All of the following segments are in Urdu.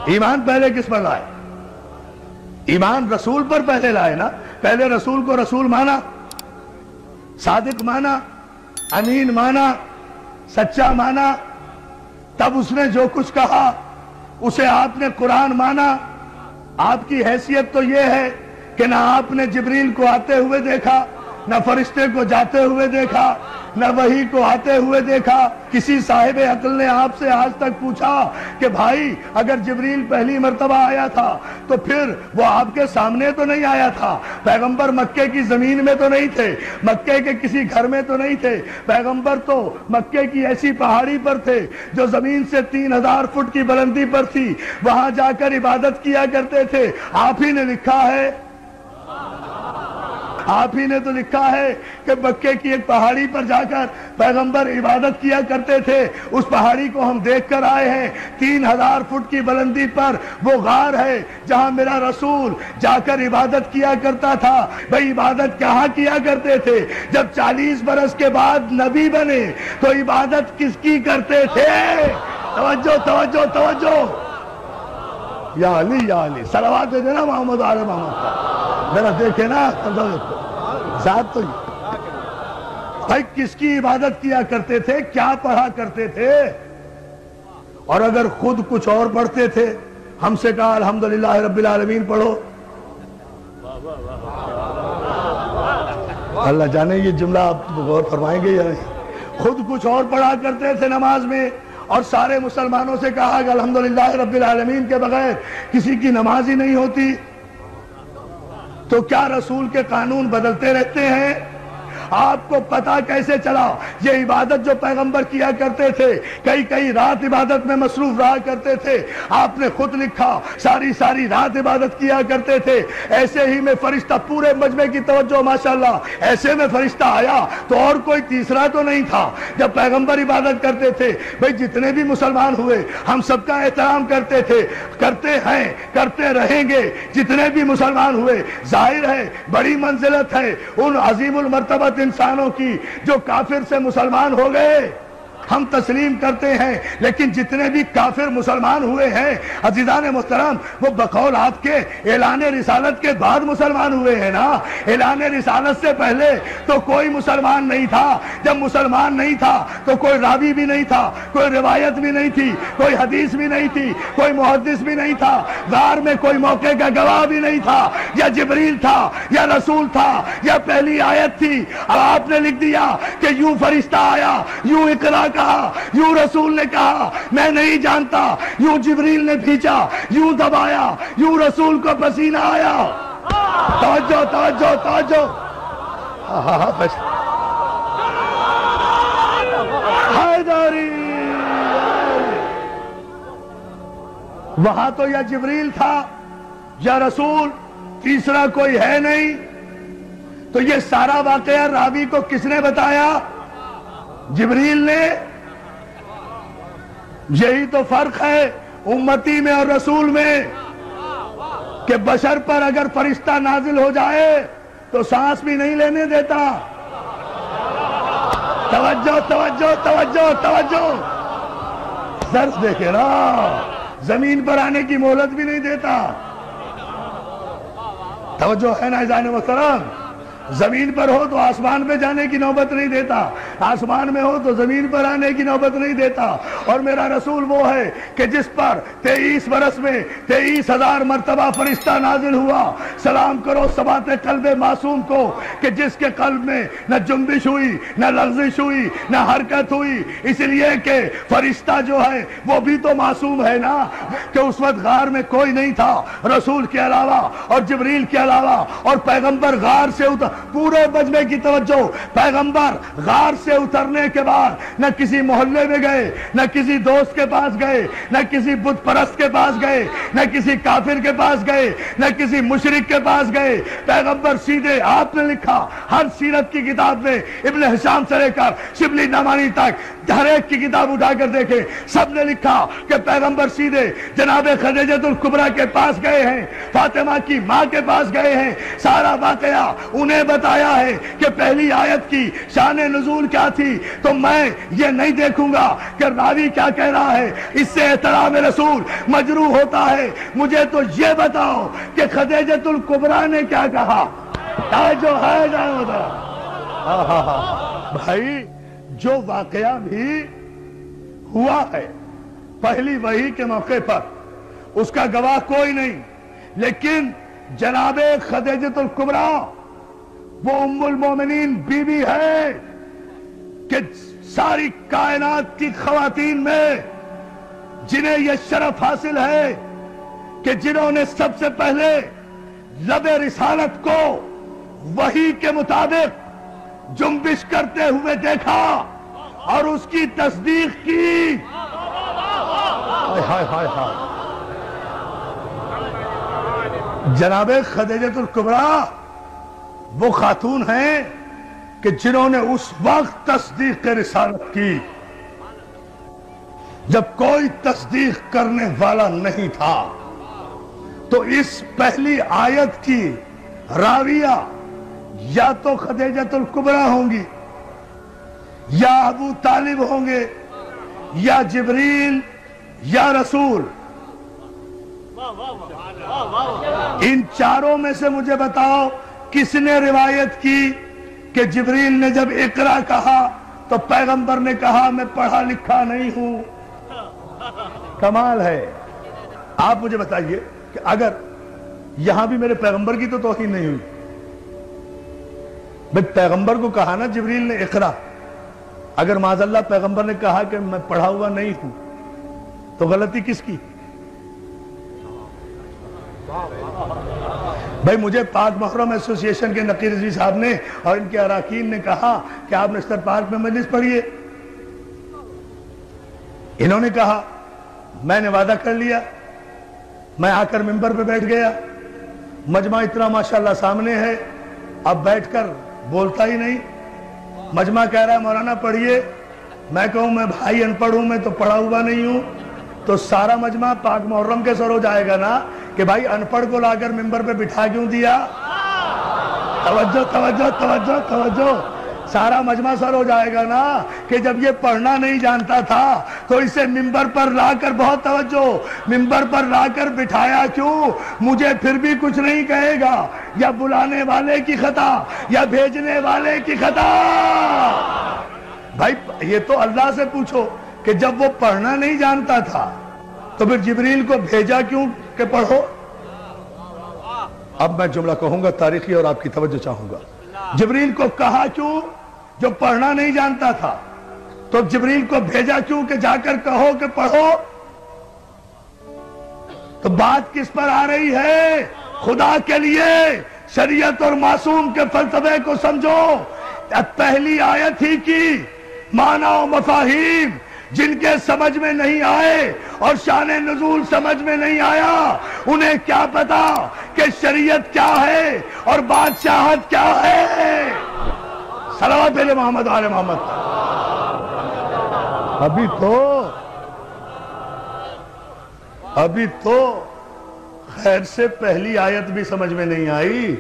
ایمان پہلے کس پر لائے؟ ایمان رسول پر پہلے لائے نا. پہلے رسول کو رسول مانا، صادق مانا، امین مانا، سچا مانا، تب اس نے جو کچھ کہا اسے آپ نے قرآن مانا. آپ کی حیثیت تو یہ ہے کہ نہ آپ نے جبریل کو آتے ہوئے دیکھا، نہ فرشتے کو جاتے ہوئے دیکھا، نہ وحی کو آتے ہوئے دیکھا. کسی صاحب عقل نے آپ سے آج تک پوچھا کہ بھائی اگر جبریل پہلی مرتبہ آیا تھا تو پھر وہ آپ کے سامنے تو نہیں آیا تھا؟ پیغمبر مکے کی زمین میں تو نہیں تھے، مکے کے کسی گھر میں تو نہیں تھے. پیغمبر تو مکے کی ایسی پہاڑی پر تھے جو زمین سے 3000 فٹ کی بلندی پر تھی، وہاں جا کر عبادت کیا کرتے تھے. آپ ہی نے لکھا ہے، آپ ہی نے تو لکھا ہے کہ مکے کی ایک پہاڑی پر جا کر پیغمبر عبادت کیا کرتے تھے. اس پہاڑی کو ہم دیکھ کر آئے ہیں، 3000 فٹ کی بلندی پر وہ غار ہے جہاں میرا رسول جا کر عبادت کیا کرتا تھا. بھئی عبادت کہاں کیا کرتے تھے؟ جب 40 برس کے بعد نبی بنے تو عبادت کس کی کرتے تھے؟ توجہ توجہ توجہ. یا علی یا علی، صلوات دے دینا محمد آل محمد کا. میرا دیکھے نا ذات تو بھائی کس کی عبادت کیا کرتے تھے، کیا پڑھا کرتے تھے؟ اور اگر خود کچھ اور پڑھتے تھے، ہم سے کہا الحمدللہ رب العالمین پڑھو. اللہ جانے یہ جملہ آپ غور فرمائیں گے یا نہیں. خود کچھ اور پڑھا کرتے تھے نماز میں، اور سارے مسلمانوں سے کہا کہ الحمدللہ رب العالمین کے بغیر کسی کی نماز ہی نہیں ہوتی. تو کیا رسول کے قانون بدلتے رہتے ہیں؟ آپ کو پتا کیسے چلا؟ یہ عبادت جو پیغمبر کیا کرتے تھے، کئی رات عبادت میں مصروف رہا کرتے تھے. آپ نے خود لکھا ساری رات عبادت کیا کرتے تھے. ایسے ہی میں فرشتہ، پورے مجمع کی توجہ ماشاءاللہ، ایسے میں فرشتہ آیا تو اور کوئی تیسرا تو نہیں تھا. جب پیغمبر عبادت کرتے تھے، بھئی جتنے بھی مسلمان ہوئے ہم سب کا احترام کرتے تھے، کرتے ہیں، کرتے رہیں گے. جتنے بھی مسلمان ہوئے، ظاہر ہے بڑی منزلت ہے ان عظیم المرتبہ انسانوں کی جو کافر سے مسلمان ہو گئے، ہم تسلیم کرتے ہیں. لیکن جتنے بھی کافر مسلمان ہوئے ہیں عزیزان محترم، وہ بقول آپ کے اعلان رسالت کے بعد مسلمان ہوئے ہیں نا. اعلان رسالت سے پہلے تو کوئی مسلمان نہیں تھا. جب مسلمان نہیں تھا تو کوئی راوی بھی نہیں تھا، کوئی روایت بھی نہیں تھی، کوئی حدیث بھی نہیں تھی، کوئی محدث بھی نہیں تھا، غار میں کوئی موقع کا گواہ بھی نہیں تھا. یا جبریل تھا، یا رسول تھا، یا پہلی آیت تھی. اب آپ نے لکھ دیا کہ یوں فرشتہ آیا، یوں اقرا کہا، یوں رسول نے کہا، میں نہیں جانتا. یوں جبریل نے بھیجا، یوں دبایا، یوں رسول کو پسینہ آیا. توجہ توجہ توجہ. حیدری وہاں تو یا جبریل تھا یا رسول، تیسرا کوئی ہے نہیں. تو یہ سارا واقعہ راوی کو کس نے بتایا؟ جبریل نے. یہی تو فرق ہے امتی میں اور رسول میں کہ بشر پر اگر فرشتہ نازل ہو جائے تو سانس بھی نہیں لینے دیتا. توجہ توجہ توجہ توجہ. درس دیکھے نا، زمین پر آنے کی مہلت بھی نہیں دیتا. توجہ ہے نا عزیزان محترم؟ زمین پر ہو تو آسمان پہ جانے کی نوبت نہیں دیتا، آسمان میں ہو تو زمین پر آنے کی نوبت نہیں دیتا. اور میرا رسول وہ ہے کہ جس پر 23 برس میں 23,000 مرتبہ فرشتہ نازل ہوا. سلام کرو ثبات قلب معصوم کو کہ جس کے قلب میں نہ جنبش ہوئی، نہ لغزش ہوئی، نہ حرکت ہوئی. اس لیے کہ فرشتہ جو ہے وہ بھی تو معصوم ہے نا، کہ اس وقت غار میں کوئی نہیں تھا رسول کے علاوہ اور جبریل کے علاوہ. اور پیغمبر غار سے اتر، پورے مجمع کی توجہ، پیغمبر غار سے اترنے کے بعد نہ کسی محلے میں گئے، نہ کسی دوست کے پاس گئے، نہ کسی بت پرست کے پاس گئے، نہ کسی کافر کے پاس گئے، نہ کسی مشرک کے پاس گئے. پیغمبر سیدھے، آپ نے لکھا ہر سیرت کی کتاب میں، ابن حشام سے لے کر شبلی نعمانی تک ہر ایک کی کتاب اٹھا کر دیکھیں، سب نے لکھا کہ پیغمبر سیدھے جناب خدیجۃ الکبریٰ کے پاس گئے ہیں، فاطمہ کی ماں کے پاس گئے ہیں. سارا واقعہ انہیں بتایا ہے کہ پہلی آیت کی شان نزول کیا تھی تو میں یہ نہیں دیکھوں گا کہ راوی کیا کہہ رہا ہے، اس سے احترام رسول مجروح ہوتا ہے۔ مجھے تو یہ بتاؤ کہ خدیجۃ الکبریٰ نے کیا کہا، جو ہے بھائی جو واقعہ بھی ہوا ہے پہلی وحی کے موقع پر، اس کا گواہ کوئی نہیں، لیکن جناب خدیجۃ الکبریٰ وہ ام المومنین بیوی ہے کہ ساری کائنات کی خواتین میں جنہیں یہ شرف حاصل ہے کہ جنہوں نے سب سے پہلے لب رسالت کو وحی کے مطابق جنبش کرتے ہوئے دیکھا اور اس کی تصدیق کی۔ جناب خدیجۃ الکبریٰ وہ خاتون ہیں کہ جنہوں نے اس وقت تصدیق رسالت کی جب کوئی تصدیق کرنے والا نہیں تھا۔ تو اس پہلی آیت کی راویہ یا تو خدیجۃ الکبریٰ ہوں گی، یا ابو طالب ہوں گے، یا جبریل یا رسول۔ ان چاروں میں سے مجھے بتاؤ کس نے روایت کی کہ جبریل نے جب اقرا کہا تو پیغمبر نے کہا میں پڑھا لکھا نہیں ہوں؟ کمال ہے۔ آپ مجھے بتائیے کہ اگر یہاں بھی میرے پیغمبر کی تو توہین نہیں ہوئی، بھئی پیغمبر کو کہا نا جبریل نے اقرا، اگر معاذ اللہ پیغمبر نے کہا کہ میں پڑھا ہوا نہیں ہوں تو غلطی کس کی؟ بھئی مجھے پاک محرم ایسوسی ایشن کے نقیر رضوی صاحب نے اور ان کے اراکین نے کہا کہ آپ نشتر پارک میں مجلس پڑھیے، انہوں نے کہا میں نے وعدہ کر لیا، میں آ کر ممبر پہ بیٹھ گیا، مجمع اتنا ماشاءاللہ سامنے ہے، اب بیٹھ کر بولتا ہی نہیں، مجمع کہہ رہا ہے مولانا پڑھیے، میں کہوں میں بھائی ان پڑھ ہوں، میں تو پڑھا ہوا نہیں ہوں، تو سارا مجمع پاک محرم کے سر ہو جائے گا نا کہ بھائی ان پڑھ کو لا کر ممبر پہ بٹھا کیوں دیا؟ توجہ توجہ توجہ توجہ، سارا مجمع سر ہو جائے گا نا کہ جب یہ پڑھنا نہیں جانتا تھا تو اسے ممبر پر لا کر، بہت توجہ، ممبر پر لا کر بٹھایا کیوں؟ مجھے پھر بھی کچھ نہیں کہے گا، یا بلانے والے کی خطا یا بھیجنے والے کی خطا۔ بھائی یہ تو اللہ سے پوچھو کہ جب وہ پڑھنا نہیں جانتا تھا تو پھر جبریل کو بھیجا کیوں کہ پڑھو؟ اب میں جملہ کہوں گا تاریخی اور آپ کی توجہ چاہوں گا۔ جبریل کو کہا کیوں جو پڑھنا نہیں جانتا تھا؟ تو جبریل کو بھیجا کیوں کہ جا کر کہو کہ پڑھو؟ تو بات کس پر آ رہی ہے؟ خدا کے لیے شریعت اور معصوم کے فلسفے کو سمجھو۔ پہلی آیت ہی کی معنی و مفاہیم جن کے سمجھ میں نہیں آئے اور شان نزول سمجھ میں نہیں آیا، انہیں کیا پتا کہ شریعت کیا ہے اور بادشاہت کیا ہے؟ صلوات علی محمد آل محمد۔ ابھی تو خیر سے پہلی آیت بھی سمجھ میں نہیں آئی،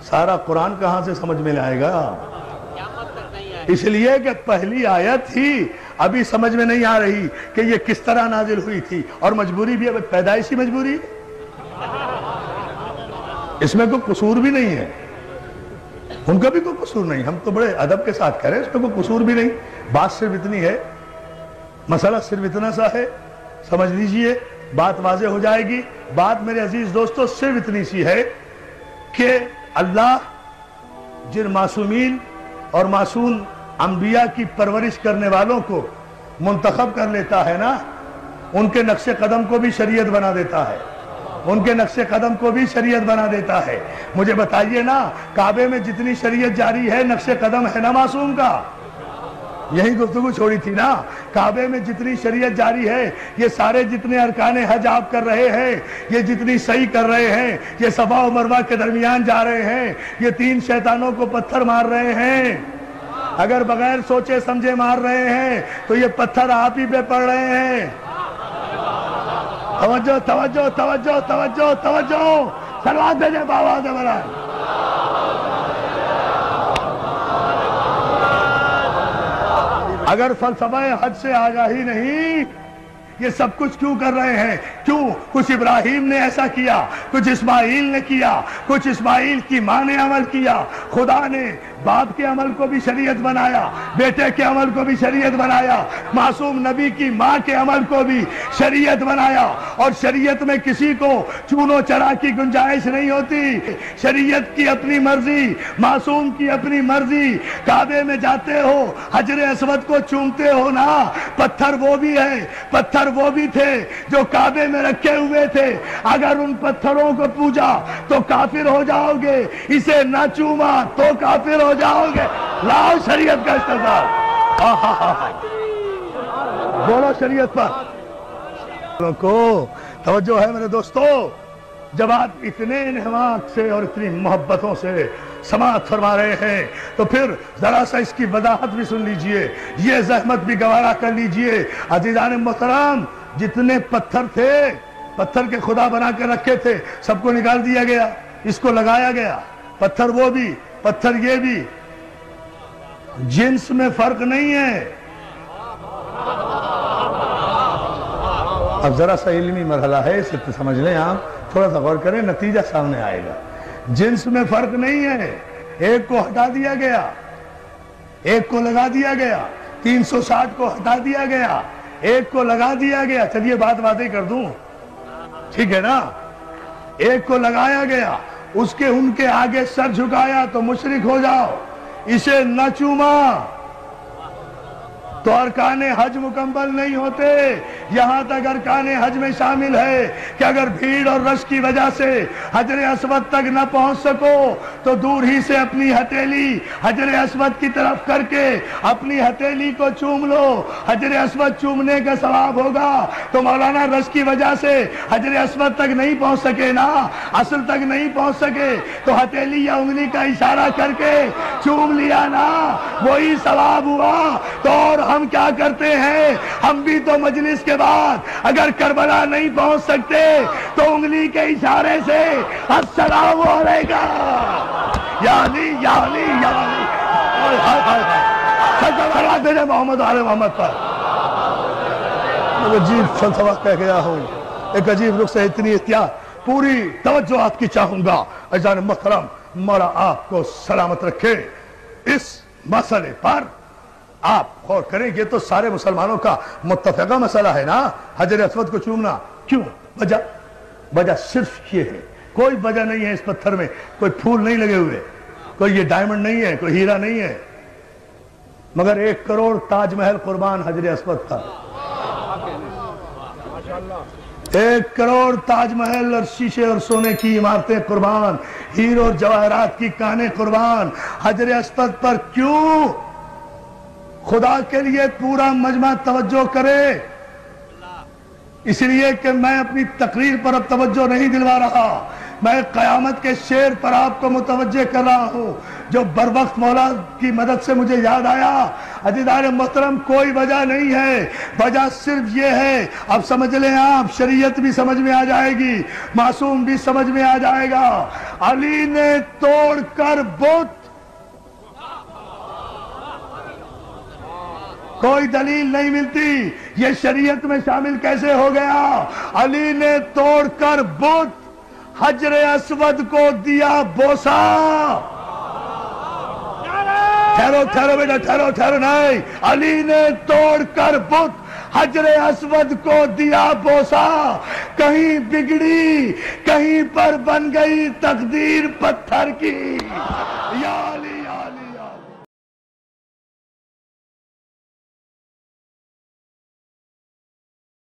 سارا قرآن کہاں سے سمجھ میں آئے گا؟ اس لیے کہ پہلی آیت ہی ابھی سمجھ میں نہیں آ رہی کہ یہ کس طرح نازل ہوئی تھی، اور مجبوری بھی پیدائشی مجبوری، اس میں کوئی قصور بھی نہیں ہے، ان کا بھی کوئی قصور نہیں، ہم تو بڑے ادب کے ساتھ کہہ رہے ہیں اس میں کوئی قصور بھی نہیں، بات صرف اتنی ہے، مسئلہ صرف اتنا سا ہے، سمجھ لیجئے، بات واضح ہو جائے گی۔ بات میرے عزیز دوستو صرف اتنی سی ہے کہ اللہ جن معصومین اور معصوم انبیاء کی پرورش کرنے والوں کو منتخب کر لیتا ہے نا، ان کے نقش قدم کو بھی شریعت بنا دیتا ہے، ان کے نقش قدم کو بھی شریعت بنا دیتا ہے۔ مجھے بتائیے نا، کعبے میں جتنی شریعت جاری ہے نقش قدم ہے نا معصوم کا؟ یہی گفتگو چھوڑی تھی نا، کعبے میں جتنی شریعت جاری ہے، یہ سارے جتنے ارکان حج آپ کر رہے ہیں، یہ جتنی صحیح کر رہے ہیں، یہ صفا و مروہ کے درمیان جا رہے ہیں، یہ 3 شیطانوں کو پتھر مار رہے ہیں، اگر بغیر سوچے سمجھے مار رہے ہیں تو یہ پتھر آپ ہی پہ پڑ رہے ہیں۔ توجہ توجہ توجہ توجہ توجہ، صلوات بھیجے بابا دے برائے۔ اگر فلسفہ حج سے آگاہی نہیں، یہ سب کچھ کیوں کر رہے ہیں؟ کیوں؟ کچھ ابراہیم نے ایسا کیا، کچھ اسماعیل نے کیا، کچھ اسماعیل کی ماں نے عمل کیا۔ خدا نے باپ کے عمل کو بھی شریعت بنایا، بیٹے کے عمل کو بھی شریعت بنایا، معصوم نبی کی ماں کے عمل کو بھی شریعت بنایا۔ اور شریعت میں کسی کو چونو چرا کی گنجائش نہیں ہوتی، شریعت کی اپنی مرضی، معصوم کی اپنی مرضی۔ کعبے میں جاتے ہو، حجر اسود کو چومتے ہو نا، پتھر وہ بھی ہے، پتھر وہ بھی تھے جو کعبے میں رکھے ہوئے تھے۔ اگر ان پتھروں کو پوجا تو کافر ہو جاؤ گے، اسے نہ چوما تو کافر ہو جاؤ گے۔ لاؤ شریعت کا استدلال، بولو شریعت پر کو توجہ ہے میرے دوستو۔ جب آپ اتنے انہماک سے اور اتنی محبتوں سے سماعت فرما رہے ہیں تو پھر ذرا سا اس کی وضاحت بھی سن لیجئے، یہ زحمت بھی گوارا کر لیجئے۔ عزیزان محترم، جتنے پتھر تھے، پتھر کے خدا بنا کے رکھے تھے، سب کو نکال دیا گیا، اس کو لگایا گیا۔ پتھر وہ بھی، پتھر یہ بھی، جنس میں فرق نہیں ہے۔ اب ذرا سا علمی مرحلہ ہے، اسے سمجھ لیں آپ، تھوڑا سا غور کریں، نتیجہ سامنے آئے گا۔ جنس میں فرق نہیں ہے، ایک کو ہٹا دیا گیا، ایک کو لگا دیا گیا، 360 کو ہٹا دیا گیا، ایک کو لگا دیا گیا۔ چلیے بات باتیں کر دوں، ٹھیک ہے نا؟ ایک کو لگایا گیا، اس کے ان کے آگے سر جھکایا تو مشرک ہو جاؤ، اسے نہ چوما تو ارکان حج مکمل نہیں ہوتے۔ یہاں تک ارکان حج میں شامل ہے کہ اگر بھیڑ اور رش کی وجہ سے حجر اسود تک نہ پہنچ سکو تو دور ہی سے اپنی ہتھیلی حجر اسود کی طرف کر کے اپنی ہتھیلی کو چوم لو، حجر اسود چومنے کا ثواب ہوگا۔ تو مولانا رش کی وجہ سے حجر اسود تک نہیں پہنچ سکے نا، اصل تک نہیں پہنچ سکے تو ہتھیلی یا انگلی کا اشارہ کر کے چوم لیا نا، وہی ثواب ہوا۔ تو اور ہم کیا کرتے ہیں؟ ہم بھی تو مجلس کے بعد اگر کربلا نہیں پہنچ سکتے تو انگلی کے اشارے سے السلام علیکم یا علی یا علی یا علی، سلام دینے محمد آل محمد پر۔ ایک عجیب فلسفہ کہہ گیا ہوں، ایک عجیب رخ سے اتنی احتیاط، پوری توجہ آپ کی چاہوں گا۔ عزیزان محترم، مولا آپ کو سلامت رکھے۔ اس مسئلے پر آپ غور کریں، یہ تو سارے مسلمانوں کا متفقہ مسئلہ ہے نا، حجر اسود کو چومنا۔ کیوں؟ وجہ صرف یہ ہے، کوئی وجہ نہیں ہے اس پتھر میں، کوئی پھول نہیں لگے ہوئے، کوئی یہ ڈائمنڈ نہیں ہے، کوئی ہیرا نہیں ہے، مگر 1 کروڑ تاج محل قربان حجر اسود پر۔ 1 کروڑ تاج محل اور شیشے اور سونے کی عمارتیں قربان، ہیر اور جواہرات کی کانیں قربان حجر اسود پر۔ کیوں؟ خدا کے لیے پورا مجمع توجہ کرے، اس لیے کہ میں اپنی تقریر پر اب توجہ نہیں دلوا رہا، میں قیامت کے شعر پر آپ کو متوجہ کر رہا ہوں جو بر وقت مولا کی مدد سے مجھے یاد آیا۔ عزیزان محترم، کوئی وجہ نہیں ہے، وجہ صرف یہ ہے، اب سمجھ لیں آپ، شریعت بھی سمجھ میں آ جائے گی، معصوم بھی سمجھ میں آ جائے گا۔ علی نے توڑ کر بت، کوئی دلیل نہیں ملتی، یہ شریعت میں شامل کیسے ہو گیا؟ علی نے توڑ کر بت حجر اسود کو دیا بوسا۔ ٹھہرو بیٹا، ٹھہرو نہیں، علی نے توڑ کر بت حجر اسود کو دیا بوسا، کہیں بگڑی کہیں پر بن گئی تقدیر پتھر کی، یا علی